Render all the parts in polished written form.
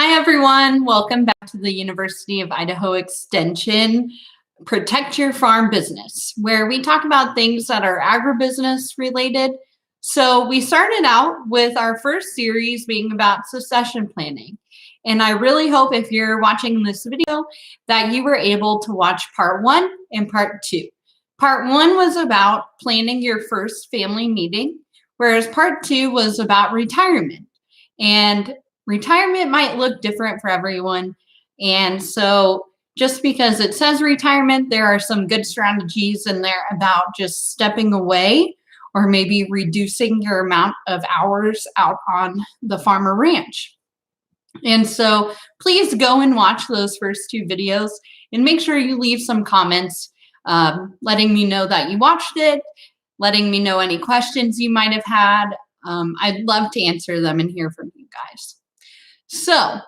Hi, everyone. Welcome back to the University of Idaho Extension Protect Your Farm Business, where we talk about things that are agribusiness related. So we started out with our first series being about succession planning. And I really hope if you're watching this video that you were able to watch part 1 and part 2. Part 1 was about planning your first family meeting, whereas part 2 was about retirement. And retirement might look different for everyone. And so just because it says retirement, there are some good strategies in there about just stepping away or maybe reducing your amount of hours out on the farm or ranch. And so please go and watch those first 2 videos and make sure you leave some comments letting me know that you watched it, letting me know any questions you might have had. I'd love to answer them and hear from you guys. So,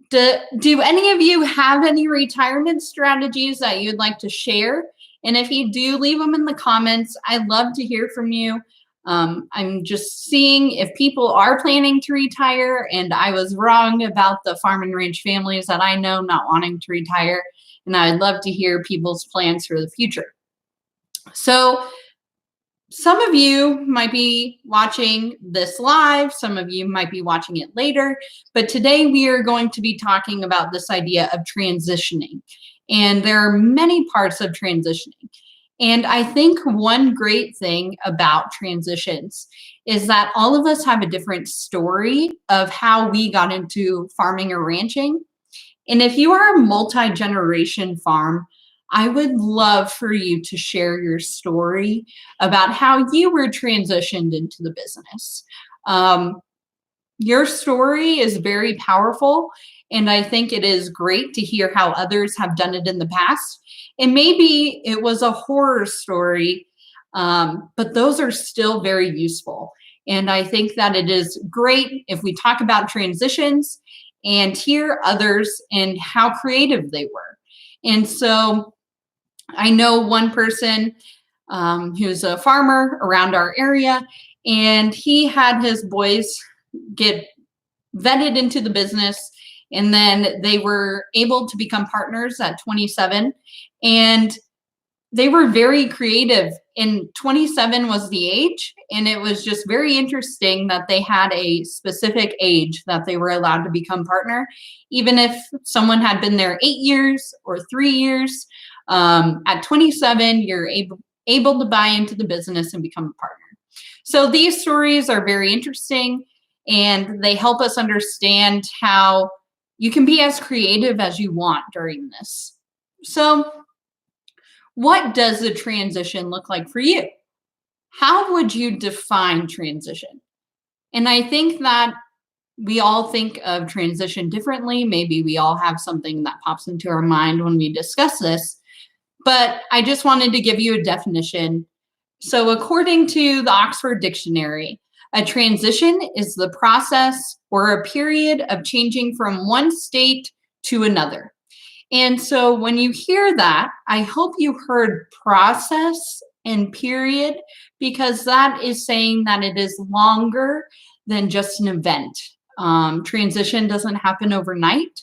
do any of you have any retirement strategies that you'd like to share? And if you do, leave them in the comments. I'd love to hear from you. I'm just seeing if people are planning to retire, and I was wrong about the farm and ranch families that I know not wanting to retire. And I'd love to hear people's plans for the future. So, some of you might be watching this live, some of you might be watching it later, but today we are going to be talking about this idea of transitioning. And there are many parts of transitioning. And I think one great thing about transitions is that all of us have a different story of how we got into farming or ranching. And if you are a multi-generation farm, I would love for you to share your story about how you were transitioned into the business. Your story is very powerful, and I think it is great to hear how others have done it in the past. And maybe it was a horror story, but those are still very useful. And I think that it is great if we talk about transitions and hear others and how creative they were. And so I know one person who's a farmer around our area, and he had his boys get vetted into the business, and then they were able to become partners at 27, and they were very creative. And 27 was the age, and it was just very interesting that they had a specific age that they were allowed to become partner, even if someone had been there 8 years or 3 years. At 27, you're able to buy into the business and become a partner. So these stories are very interesting, and they help us understand how you can be as creative as you want during this. So what does the transition look like for you? How would you define transition? And I think that we all think of transition differently. Maybe we all have something that pops into our mind when we discuss this. But I just wanted to give you a definition. So according to the Oxford Dictionary, a transition is the process or a period of changing from one state to another. And so when you hear that, I hope you heard process and period, because that is saying that it is longer than just an event. Transition doesn't happen overnight.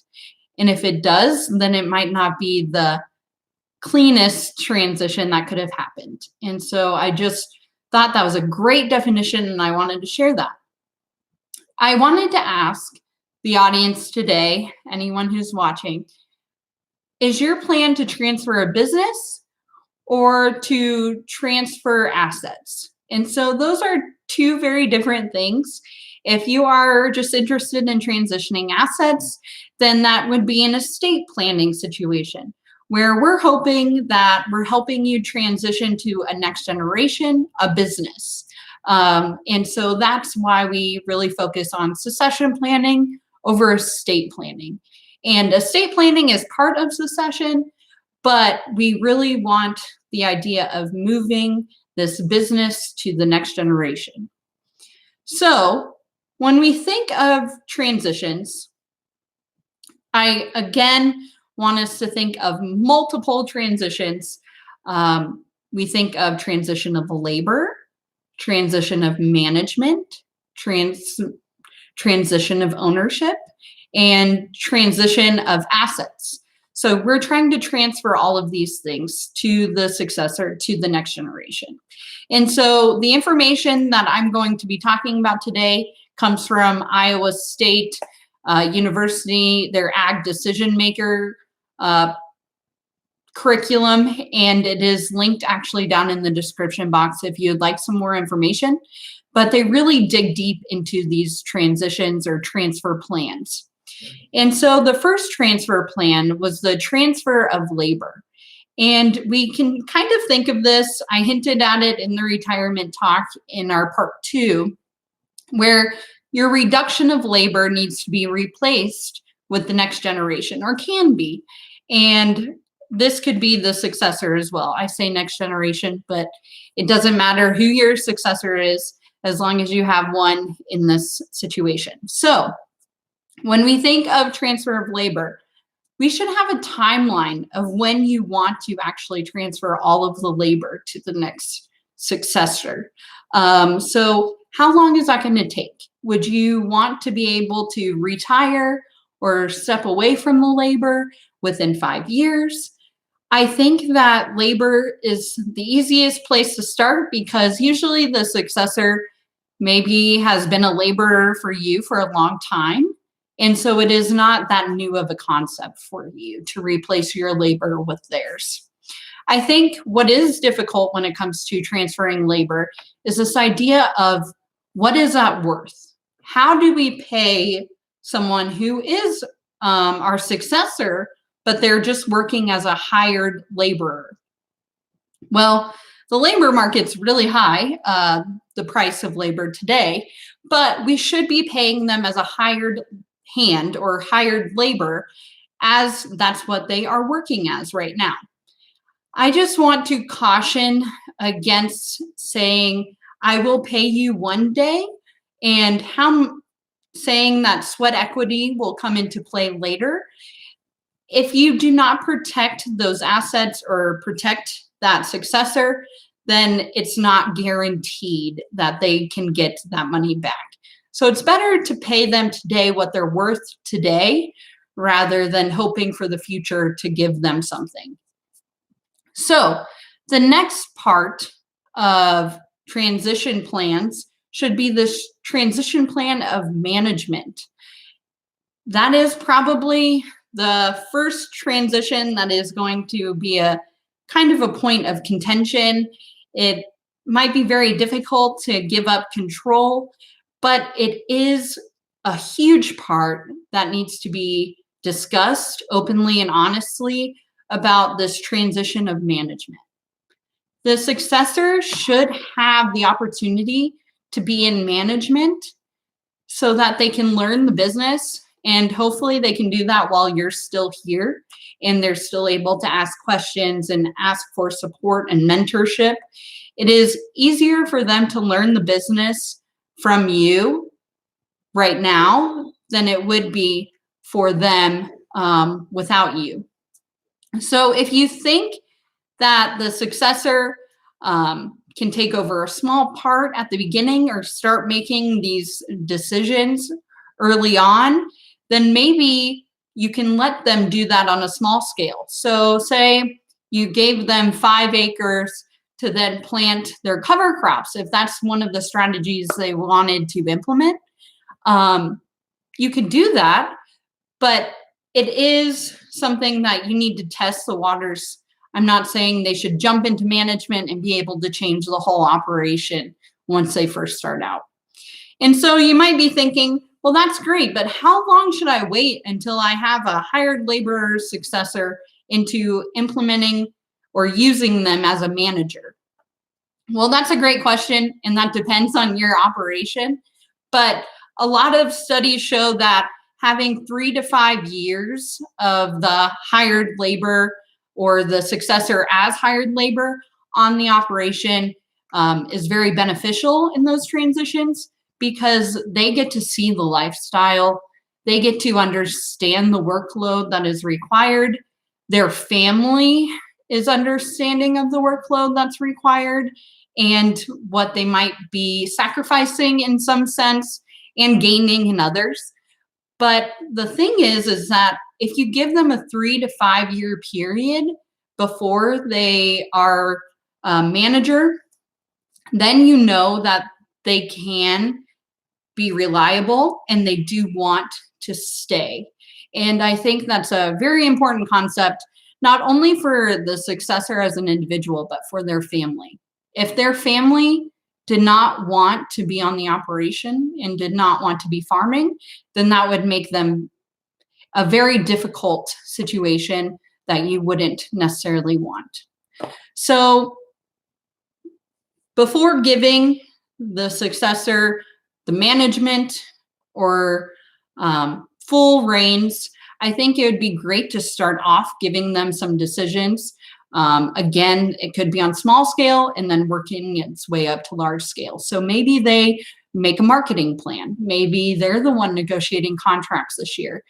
And if it does, then it might not be the cleanest transition that could have happened. And so I just thought that was a great definition, and I wanted to share that. I wanted to ask the audience today, anyone who's watching, is your plan to transfer a business or to transfer assets? And so those are 2 very different things. If you are just interested in transitioning assets, then that would be an estate planning situation, where we're hoping that we're helping you transition to a next generation, a business. And so that's why we really focus on succession planning over estate planning. And estate planning is part of succession, but we really want the idea of moving this business to the next generation. So when we think of transitions, I again want us to think of multiple transitions. We think of transition of labor, transition of management, transition of ownership, and transition of assets. So we're trying to transfer all of these things to the successor, to the next generation. And so the information that I'm going to be talking about today comes from Iowa State University, their Ag Decision Maker curriculum, and it is linked actually down in the description box if you'd like some more information. But they really dig deep into these transitions or transfer plans. And so the first transfer plan was the transfer of labor. And we can kind of think of this, I hinted at it in the retirement talk in our part 2, where your reduction of labor needs to be replaced with the next generation, or can be. And this could be the successor as well. I say next generation, but it doesn't matter who your successor is, as long as you have one in this situation. So when we think of transfer of labor, we should have a timeline of when you want to actually transfer all of the labor to the next successor. So how long is that going to take? Would you want to be able to retire or step away from the labor within 5 years? I think that labor is the easiest place to start, because usually the successor maybe has been a laborer for you for a long time. And so it is not that new of a concept for you to replace your labor with theirs. I think what is difficult when it comes to transferring labor is this idea of, what is that worth? How do we pay someone who is our successor, but they're just working as a hired laborer? Well, the labor market's really high, the price of labor today, but we should be paying them as a hired hand or hired labor, as that's what they are working as right now. I just want to caution against saying, I will pay you one day, and saying that sweat equity will come into play later. If you do not protect those assets or protect that successor, then it's not guaranteed that they can get that money back. So it's better to pay them today what they're worth today, rather than hoping for the future to give them something. So the next part of transition plans should be this transition plan of management. That is probably the first transition that is going to be a kind of a point of contention. It might be very difficult to give up control, but it is a huge part that needs to be discussed openly and honestly about this transition of management. The successor should have the opportunity to be in management so that they can learn the business, and hopefully they can do that while you're still here and they're still able to ask questions and ask for support and mentorship. It is easier for them to learn the business from you right now than it would be for them without you. So if you think that the successor can take over a small part at the beginning or start making these decisions early on, then maybe you can let them do that on a small scale. So say you gave them 5 acres to then plant their cover crops, if that's one of the strategies they wanted to implement. You could do that, but it is something that you need to test the waters. I'm not saying they should jump into management and be able to change the whole operation once they first start out. And so you might be thinking, well, that's great, but how long should I wait until I have a hired laborer successor into implementing or using them as a manager? Well, that's a great question, and that depends on your operation. But a lot of studies show that having 3 to 5 years of the hired labor or the successor as hired labor on the operation is very beneficial in those transitions, because they get to see the lifestyle, they get to understand the workload that is required, their family is understanding of the workload that's required and what they might be sacrificing in some sense, and gaining in others. But the thing is that if you give them a 3 to 5 year period before they are a manager, then you know that they can be reliable and they do want to stay. And I think that's a very important concept, not only for the successor as an individual, but for their family. If their family did not want to be on the operation and did not want to be farming, then that would make them a very difficult situation that you wouldn't necessarily want. So before giving the successor the management or full reins, I think it would be great to start off giving them some decisions. Again, it could be on small scale and then working its way up to large scale. So maybe they make a marketing plan. Maybe they're the one negotiating contracts this year.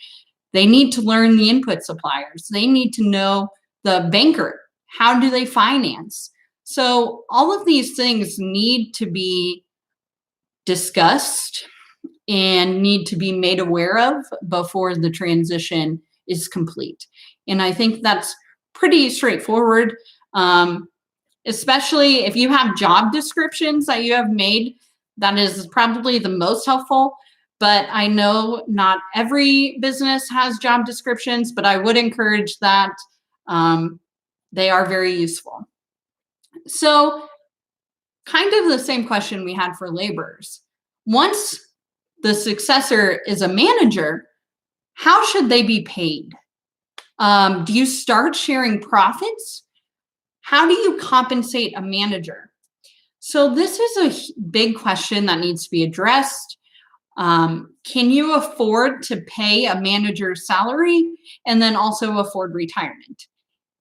They need to learn the input suppliers. They need to know the banker. How do they finance? So all of these things need to be discussed and need to be made aware of before the transition is complete. And I think that's pretty straightforward, especially if you have job descriptions that you have made. That is probably the most helpful. But I know not every business has job descriptions, but I would encourage that. They are very useful. So kind of the same question we had for laborers. Once the successor is a manager, how should they be paid? Do you start sharing profits? How do you compensate a manager? So this is a big question that needs to be addressed. Can you afford to pay a manager's salary and then also afford retirement?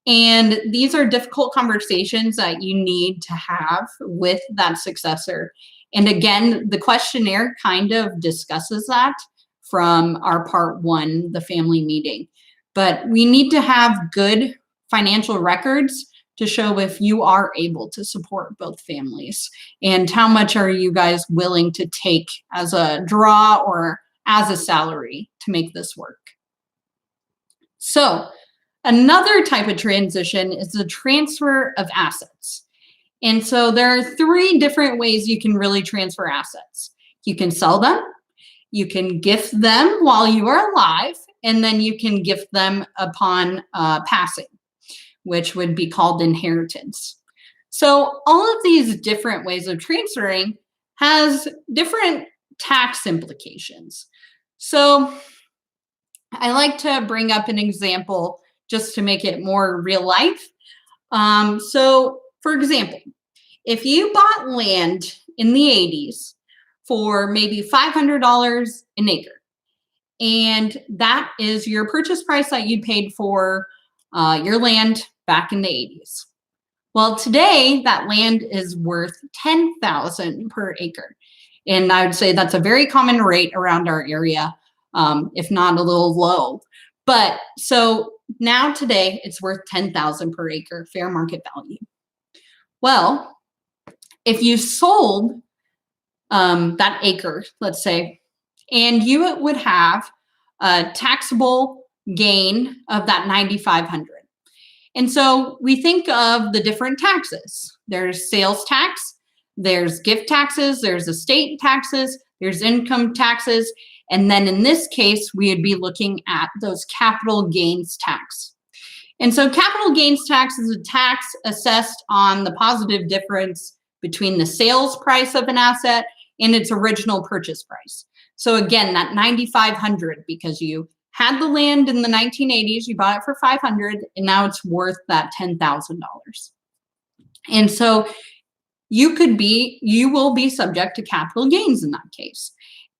And these are difficult conversations that you need to have with that successor. And again, the questionnaire kind of discusses that from our part 1, the family meeting. But we need to have good financial records to show if you are able to support both families and how much are you guys willing to take as a draw or as a salary to make this work. So another type of transition is the transfer of assets. And so there are 3 different ways you can really transfer assets. You can sell them, you can gift them while you are alive, and then you can gift them upon passing, which would be called inheritance. So all of these different ways of transferring has different tax implications. So I like to bring up an example just to make it more real life. So for example, if you bought land in the 80s for maybe $500 an acre, and that is your purchase price that you paid for your land back in the 80s. Well, today that land is worth $10,000 per acre. And I would say that's a very common rate around our area, if not a little low. But so now today it's worth $10,000 per acre, fair market value. Well, if you sold that acre, let's say, and you would have a taxable gain of that $9,500. And so we think of the different taxes. There's sales tax, there's gift taxes, there's estate taxes, there's income taxes, and then in this case, we would be looking at those capital gains tax. And so capital gains tax is a tax assessed on the positive difference between the sales price of an asset and its original purchase price. So again, that $9,500, because you had the land in the 1980s, you bought it for $500, and now it's worth that $10,000. And so you will be subject to capital gains in that case.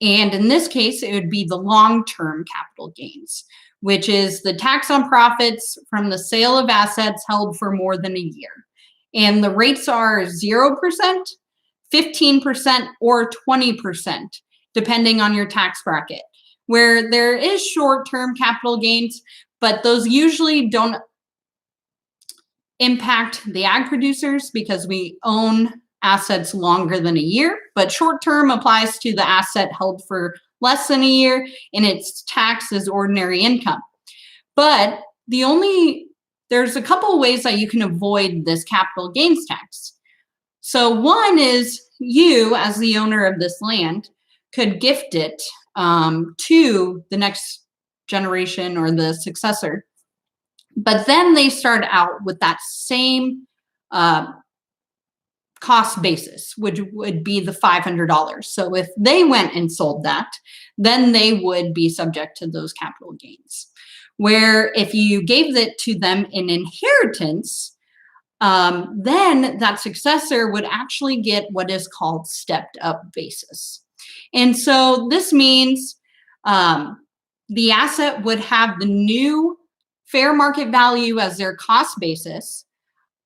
And in this case, it would be the long-term capital gains, which is the tax on profits from the sale of assets held for more than a year. And the rates are 0%, 15%, or 20%, depending on your tax bracket, where there is short-term capital gains, but those usually don't impact the ag producers because we own assets longer than a year, but short-term applies to the asset held for less than a year, and it's taxed as ordinary income. But there's a couple of ways that you can avoid this capital gains tax. So one is you, as the owner of this land, could gift it to the next generation or the successor. But then they start out with that same cost basis, which would be the $500. So if they went and sold that, then they would be subject to those capital gains. Where if you gave it to them in inheritance, then that successor would actually get what is called stepped up basis. And so this means the asset would have the new fair market value as their cost basis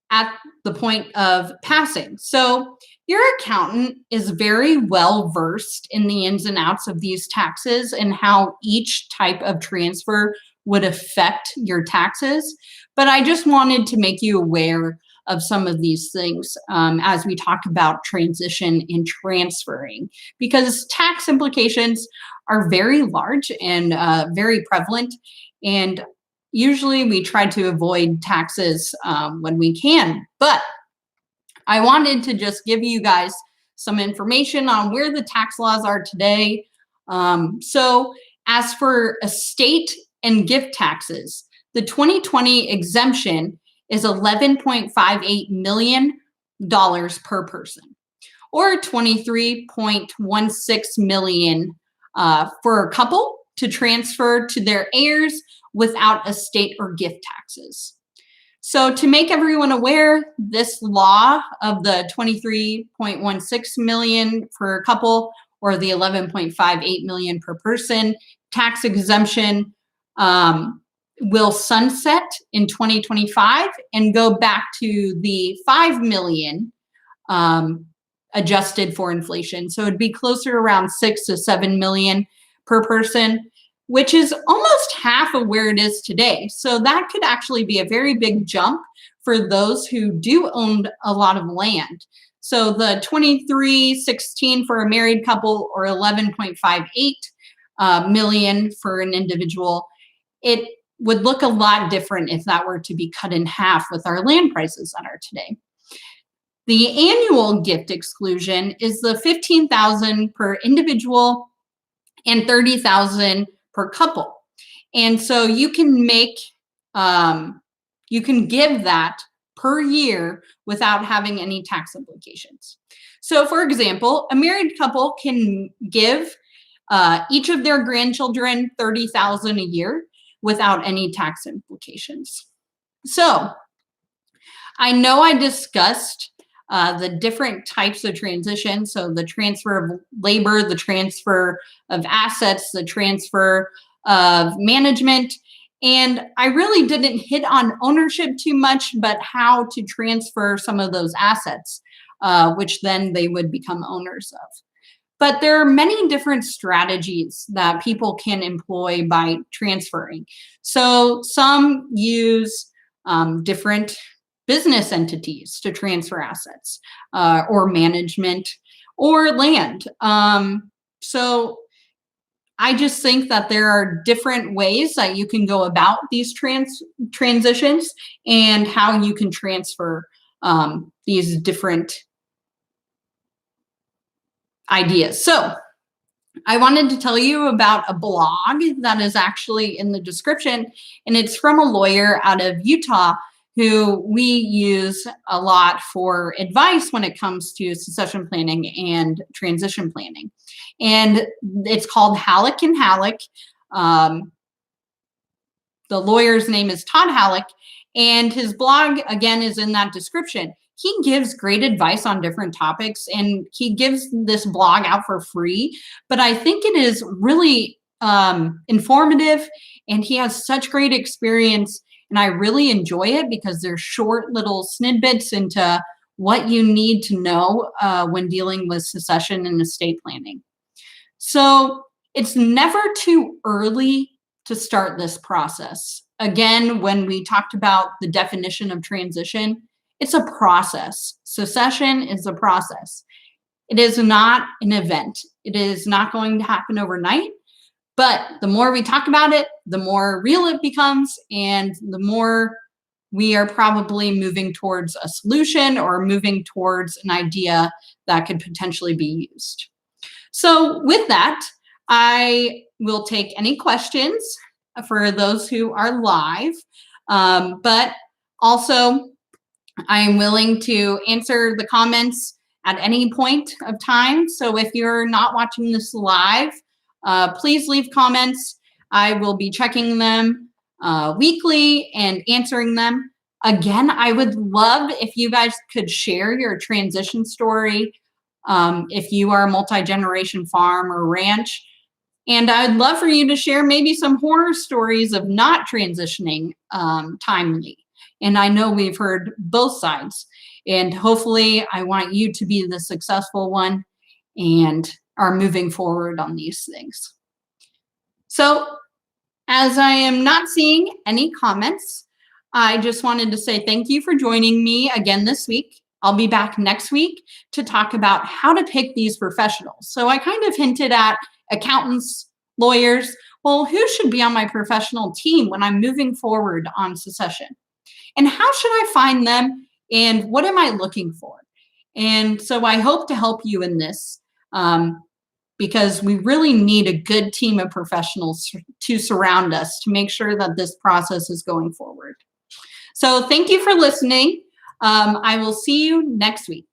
at the point of passing. So your accountant is very well versed in the ins and outs of these taxes and how each type of transfer would affect your taxes. But I just wanted to make you aware of some of these things as we talk about transition and transferring, because tax implications are very large and very prevalent. And usually we try to avoid taxes when we can. But I wanted to just give you guys some information on where the tax laws are today. So as for estate and gift taxes, the 2020 exemption is $11.58 million per person, or $23.16 million for a couple to transfer to their heirs without estate or gift taxes. So to make everyone aware, this law of the $23.16 million for a couple or the $11.58 million per person tax exemption will sunset in 2025 and go back to the $5 million adjusted for inflation. So it'd be closer around $6 to $7 million per person, which is almost half of where it is today. So that could actually be a very big jump for those who do own a lot of land. So the 2316 for a married couple or 11.58 million for an individual, it would look a lot different if that were to be cut in half with our land prices that are today. The annual gift exclusion is the $15,000 per individual and $30,000 per couple. And so you can give that per year without having any tax implications. So for example, a married couple can give each of their grandchildren $30,000 a year without any tax implications. So I know I discussed the different types of transition. So the transfer of labor, the transfer of assets, the transfer of management. And I really didn't hit on ownership too much, but how to transfer some of those assets, which then they would become owners of. But there are many different strategies that people can employ by transferring. So some use different business entities to transfer assets or management or land. So I just think that there are different ways that you can go about these transitions and how you can transfer these different ideas. So I wanted to tell you about a blog that is actually in the description, and it's from a lawyer out of Utah who we use a lot for advice when it comes to succession planning and transition planning. And it's called Hallock and Hallock. The lawyer's name is Todd Hallock, and his blog, again, is in that description. He gives great advice on different topics, and he gives this blog out for free. But I think it is really informative, and he has such great experience. And I really enjoy it because they're short little snippets into what you need to know when dealing with succession and estate planning. So it's never too early to start this process. Again, when we talked about the definition of transition, It's a process. Succession is a process. It is not an event. It is not going to happen overnight. But the more we talk about it, the more real it becomes, and the more we are probably moving towards a solution or moving towards an idea that could potentially be used. So with that, I will take any questions for those who are live, but also I am willing to answer the comments at any point of time. So if you're not watching this live, please leave comments. I will be checking them weekly and answering them. Again, I would love if you guys could share your transition story if you are a multi-generation farm or ranch. And I'd love for you to share maybe some horror stories of not transitioning timely. And I know we've heard both sides. And hopefully I want you to be the successful one and are moving forward on these things. So as I am not seeing any comments, I just wanted to say thank you for joining me again this week. I'll be back next week to talk about how to pick these professionals. So I kind of hinted at accountants, lawyers. Well, who should be on my professional team when I'm moving forward on succession? And how should I find them? And what am I looking for? And so I hope to help you in this because we really need a good team of professionals to surround us to make sure that this process is going forward. So thank you for listening. I will see you next week.